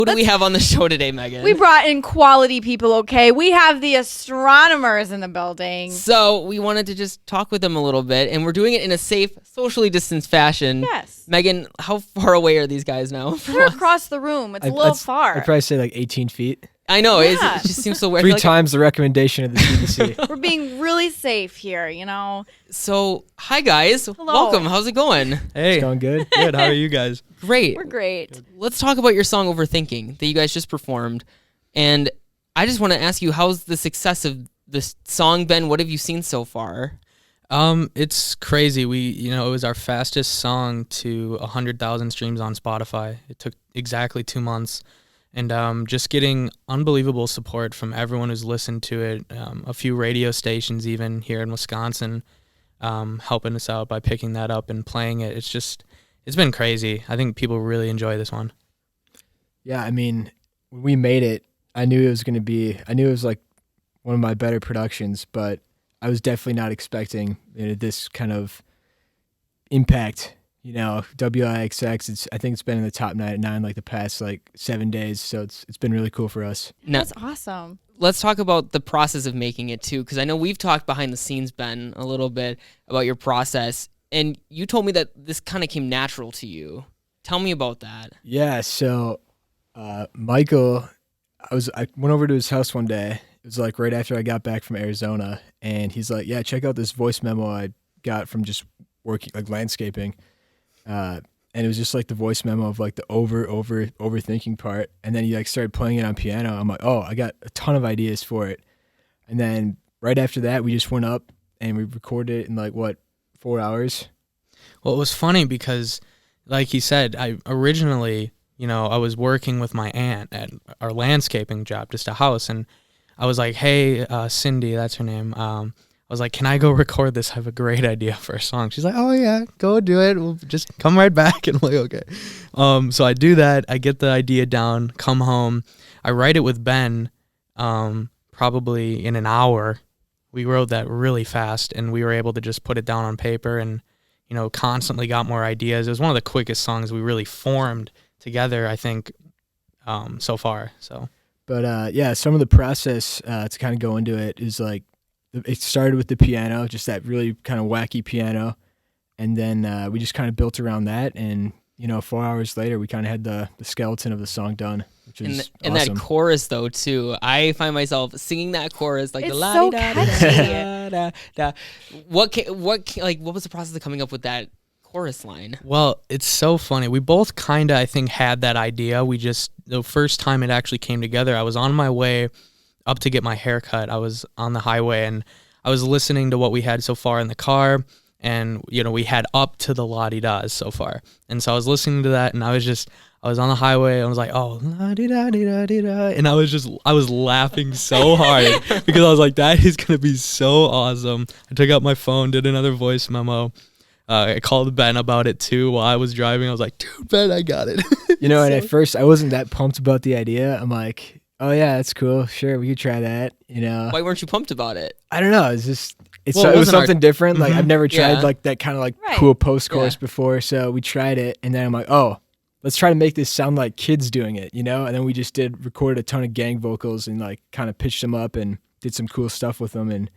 Who do we have on the show today, Megan? We brought in quality people, okay? We have the Astronomers in the building. So we wanted to just talk with them a little bit, and we're doing it in a safe, socially distanced fashion. Yes. Megan, how far away are these guys now? They're across the room. It's a little far. I'd probably say like 18 feet. I know. Yeah. It just seems so weird. Three times the recommendation of the CDC. We're being really safe here, you know? So, hi guys. Hello. Welcome. How's it going? Hey. It's going good. Good. How are you guys? Great. We're great. Let's talk about your song Overthinking that you guys just performed. And I just want to ask you, how's the success of this song been? What have you seen so far? It's crazy. It was our fastest song to 100,000 streams on Spotify. It took exactly 2 months. And just getting unbelievable support from everyone who's listened to it. A few radio stations even here in Wisconsin helping us out by picking that up and playing it. It's been crazy. I think people really enjoy this one. Yeah, I mean, when we made it, I knew it was like one of my better productions, but I was definitely not expecting this kind of impact. WIXX, I think it's been in the top 9 like the past 7 days, so it's been really cool for us. That's awesome. Let's talk about the process of making it too, because I know we've talked behind the scenes, Ben, a little bit about your process, and you told me that this kind of came natural to you. Tell me about that. Yeah, so Michael, I went over to his house one day. It was like right after I got back from Arizona, and he's like, "Yeah, check out this voice memo I got from just working landscaping." And it was just the voice memo of the overthinking part. And then he started playing it on piano. I'm like, oh, I got a ton of ideas for it. And then right after that, we just went up and we recorded it in 4 hours. Well, it was funny because, like he said, I originally, I was working with my aunt at our landscaping job, just a house. And I was like, hey, Cindy, that's her name. I was like, can I go record this? I have a great idea for a song. She's like, oh yeah, go do it. We'll just come right back. And I'm like, okay. So I do that. I get the idea down, come home. I write it with Ben probably in an hour. We wrote that really fast, and we were able to just put it down on paper and, constantly got more ideas. It was one of the quickest songs we really formed together, I think, so far. So, But yeah, some of the process to kind of go into it is it started with the piano, just that really kind of wacky piano. And then we just kind of built around that. And, 4 hours later, we kind of had the skeleton of the song done, which is awesome. And that chorus, though, too. I find myself singing that chorus it's the so catchy. What was the process of coming up with that chorus line? Well, it's so funny. We both kind of, I think, had that idea. The first time it actually came together, I was on my way up to get my hair cut. I was on the highway and I was listening to what we had so far in the car, and we had up to the la-di-das so far. And so I was listening to that, and I was on the highway and I was like, oh, la-di-da-di-da-di-da. And I was laughing so hard because I was like, that is going to be so awesome. I took out my phone, did another voice memo. I called Ben about it too while I was driving. I was like, dude, Ben, I got it. And at first I wasn't that pumped about the idea. I'm like, oh yeah, that's cool. Sure, we could try that. Why weren't you pumped about it? I don't know. It's just it was something different. I've never tried that kind of cool post chorus before. So we tried it, and then I'm like, oh, let's try to make this sound like kids doing it, And then we just recorded a ton of gang vocals and kind of pitched them up and did some cool stuff with them and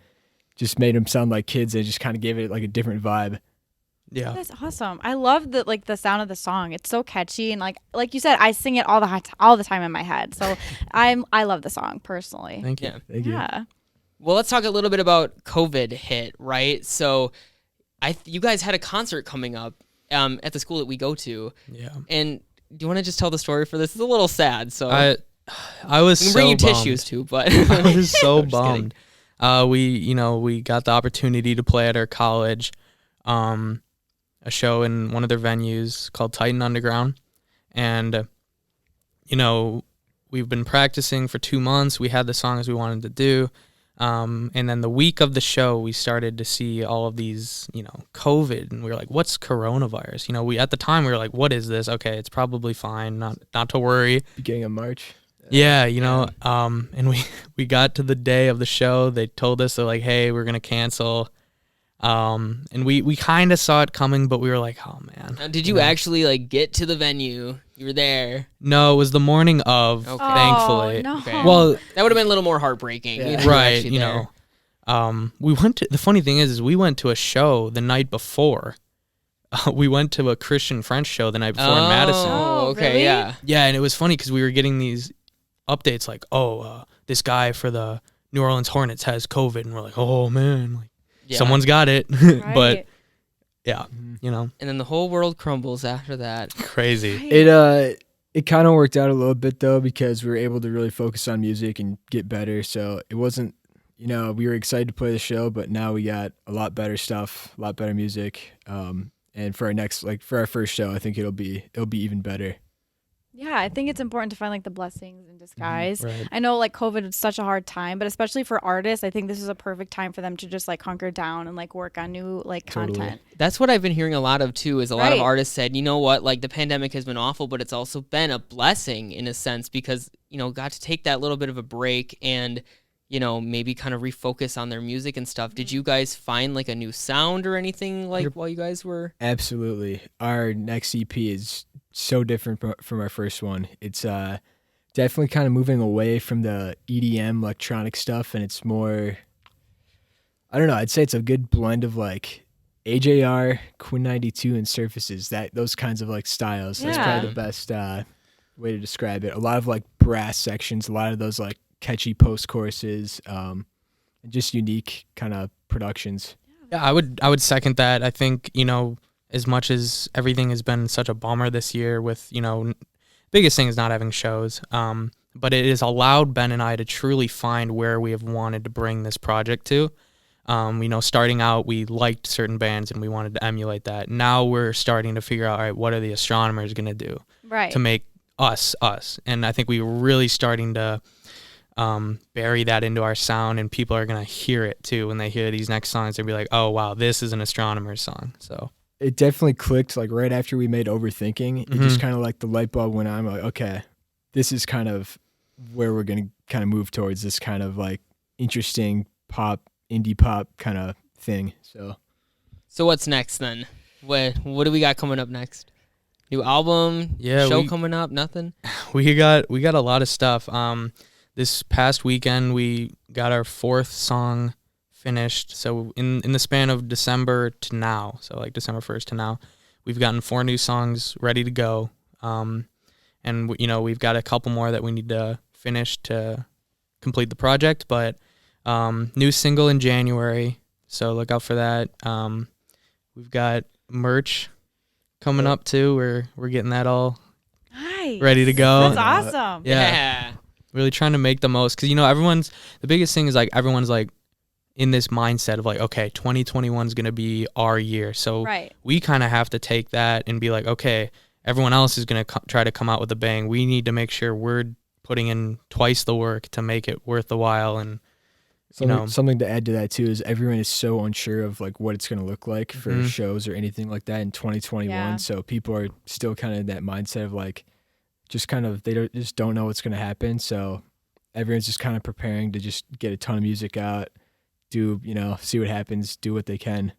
just made them sound like kids. And just kind of gave it a different vibe. Yeah, that's awesome. I love the sound of the song. It's so catchy, and like you said, I sing it all the time in my head. So I love the song personally. Thank you. Thank you. Yeah. Well, let's talk a little bit about COVID hit, right? So, you guys had a concert coming up at the school that we go to. Yeah. And do you want to just tell the story for this? It's a little sad. So I was we can so bring you bummed. tissues too, but I was so I'm just bummed. We got the opportunity to play at our college. A show in one of their venues called Titan Underground. And, we've been practicing for 2 months. We had the songs we wanted to do. And then the week of the show, we started to see all of these, COVID. And we were like, what's coronavirus? At the time, we were like, what is this? Okay, it's probably fine. Not to worry. Beginning of March. Yeah, and we got to the day of the show. They told us, they're like, hey, we're going to cancel. And we kind of saw it coming, but we were like, oh man. Now, did you actually like get to the venue? You were there. No, it was the morning of, Okay. thankfully. Oh, no. Okay. Well, That would have been a little more heartbreaking. Yeah. if you were right, actually you there. know. We went to, the funny thing is we went to a show the night before. We went to a Christian French show the night before in Madison. Oh, Oh, okay, really? yeah. Yeah, and it was funny because we were getting these updates like, this guy for the New Orleans Hornets has COVID, and we're like, oh man, like Yeah. someone's got it. But Right. yeah, you know, And then the whole world crumbles after that. crazy. It kind of worked out a little bit though, because we were able to really focus on music and get better. So it wasn't, we were excited to play the show, but now we got a lot better stuff, a lot better music. And for our first show, I think it'll be even better. Yeah, I think it's important to find like the blessings in disguise. Right. I know like COVID was such a hard time, but especially for artists, I think this is a perfect time for them to just like hunker down and like work on new like Totally. content. That's what I've been hearing a lot of too, is a lot of Right. artists said, you know what, like the pandemic has been awful, but it's also been a blessing in a sense because, got to take that little bit of a break and, maybe kind of refocus on their music and stuff. Did you guys find like a new sound or anything like while you guys were? Absolutely. Our next EP is so different from our first one. It's definitely kind of moving away from the EDM electronic stuff, and it's more, I don't know, I'd say it's a good blend of like AJR, Quinn 92, and Surfaces, those kinds of like styles. That's Yeah. probably the best way to describe it. A lot of like brass sections, a lot of those like catchy post choruses, and just unique kind of productions. Yeah, I would second that. I think, as much as everything has been such a bummer this year with, biggest thing is not having shows. But it has allowed Ben and I to truly find where we have wanted to bring this project to. Starting out, we liked certain bands and we wanted to emulate that. Now we're starting to figure out, all right, what are the Astronomers going to do Right. to make us? And I think we're really starting to bury that into our sound, and people are going to hear it too. When they hear these next songs, they'll be like, oh, wow, this is an Astronomers song. So It definitely clicked like right after we made Overthinking. It just kind of like the light bulb went on. Like, okay, this is kind of where we're going to kind of move towards, this kind of like interesting indie pop kind of thing. So what's next then? What do we got coming up next? New album? Yeah, Show coming up? Nothing? we got a lot of stuff. This past weekend we got our 4th song finished. So in the span of December to now, so like December 1st to now, we've gotten 4 new songs ready to go. And we've got a couple more that we need to finish to complete the project, but new single in January, so look out for that. We've got merch coming up too. We're getting that all Nice. ready to go. That's awesome. Yeah. Really trying to make the most, because the biggest thing is like everyone's like in this mindset of like, okay, 2021 is going to be our year. So Right. we kind of have to take that and be like, okay, everyone else is going to try to come out with a bang. We need to make sure we're putting in twice the work to make it worth the while. And Something to add to that too is everyone is so unsure of like what it's going to look like for shows or anything like that in 2021. Yeah. So people are still kind of in that mindset of like, just don't know what's going to happen. So everyone's just kind of preparing to just get a ton of music out, see what happens, do what they can.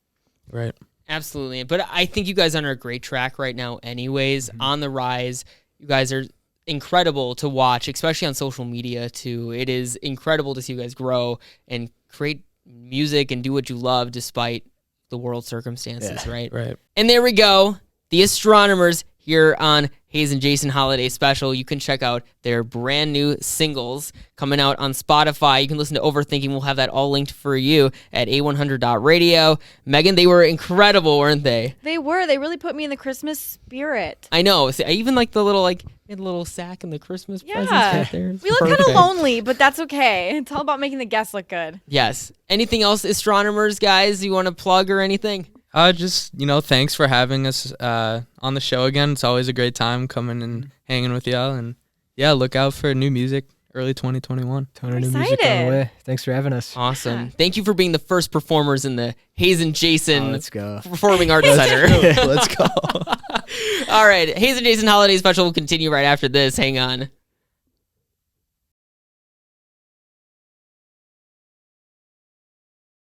right. Absolutely. But I think you guys are on a great track right now anyways, on the rise. You guys are incredible to watch, especially on social media too. It is incredible to see you guys grow and create music and do what you love despite the world circumstances, right? Right. And there we go. The Astronomers here on Hayes and Jason Holiday Special. You can check out their brand new singles coming out on Spotify. You can listen to Overthinking. We'll have that all linked for you at A100.radio. Megan, they were incredible, weren't they? They were. They really put me in the Christmas spirit. I know. I even like the little sack and the Christmas presents Yeah. right there. It's We look kind of perfect. lonely, but that's okay. It's all about making the guests look good. Yes. Anything else, Astronomers, guys, you want to plug or anything? Just, thanks for having us on the show again. It's always a great time coming and hanging with y'all. And yeah, look out for new music early 2021. Ton of new music on excited. the way. Thanks for having us. Awesome. Yeah. Thank you for being the first performers in the Hayes and Jason Let's go. Performing Arts Center. Let's go. All right. Hayes and Jason Holiday Special will continue right after this. Hang on.